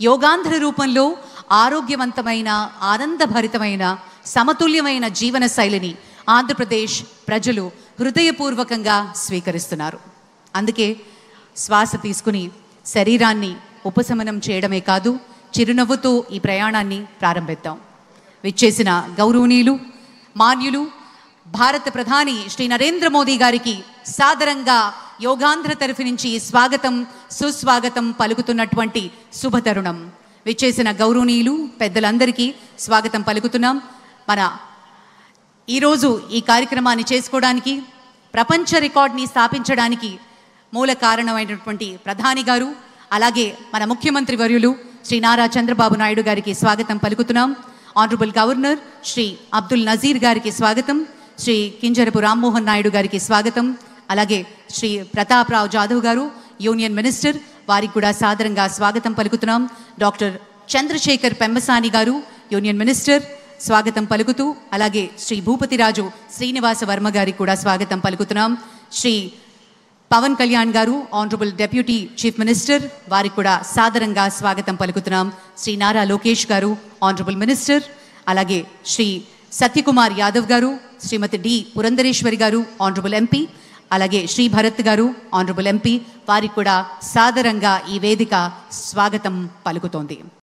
యోగాంధ్ర రూపంలో ఆరోగ్యవంతమైన ఆనందభరితమైన సమతుల్యమైన జీవన శైలిని ఆంధ్రప్రదేశ్ ప్రజలు హృదయపూర్వకంగా స్వీకరిస్తున్నారు. అందుకే శ్వాస తీసుకుని శరీరాన్ని ఉపశమనం చేయడమే కాదు, చిరునవ్వుతో ఈ ప్రయాణాన్ని ప్రారంభిద్దాం. విచ్చేసిన గౌరవనీయులు మాన్యులు భారత ప్రధాని శ్రీ నరేంద్ర మోదీ గారికి సాదరంగా యోగాంధ్ర తరఫు నుంచి స్వాగతం సుస్వాగతం పలుకుతున్నటువంటి శుభతరుణం. విచ్చేసిన గౌరవనీయులు పెద్దలందరికీ స్వాగతం పలుకుతున్నాం. మన ఈరోజు ఈ కార్యక్రమాన్ని చేసుకోవడానికి, ప్రపంచ రికార్డ్ని స్థాపించడానికి మూల కారణమైనటువంటి ప్రధాని గారు, అలాగే మన ముఖ్యమంత్రి వర్యులు శ్రీ నారా చంద్రబాబు నాయుడు గారికి స్వాగతం పలుకుతున్నాం. ఆనరబుల్ గవర్నర్ శ్రీ అబ్దుల్ నజీర్ గారికి స్వాగతం, శ్రీ కింజరపు రామ్మోహన్ నాయుడు గారికి స్వాగతం, అలాగే శ్రీ ప్రతాప్ రావు జాదవ్ గారు యూనియన్ మినిస్టర్, వారికి కూడా సాదరంగా స్వాగతం పలుకుతున్నాం. డాక్టర్ చంద్రశేఖర్ పెమ్మసాని గారు యూనియన్ మినిస్టర్ స్వాగతం పలుకుతూ, అలాగే శ్రీ భూపతిరాజు శ్రీనివాస వర్మ గారికి కూడా స్వాగతం పలుకుతున్నాం. శ్రీ పవన్ కళ్యాణ్ గారు ఆనరబుల్ డెప్యూటీ చీఫ్ మినిస్టర్, వారికి కూడా సాదరంగా స్వాగతం పలుకుతున్నాం. శ్రీ నారా లోకేష్ గారు ఆనరబుల్ మినిస్టర్, అలాగే శ్రీ సత్యకుమార్ యాదవ్ గారు, శ్రీమతి డి పురంధరేశ్వరి గారు ఆనరబుల్ ఎంపీ, అలాగే శ్రీ భరత్ గారు ఆనరబుల్ ఎంపీ, వారికి కూడా సాదరంగా ఈ వేదిక స్వాగతం పలుకుతోంది.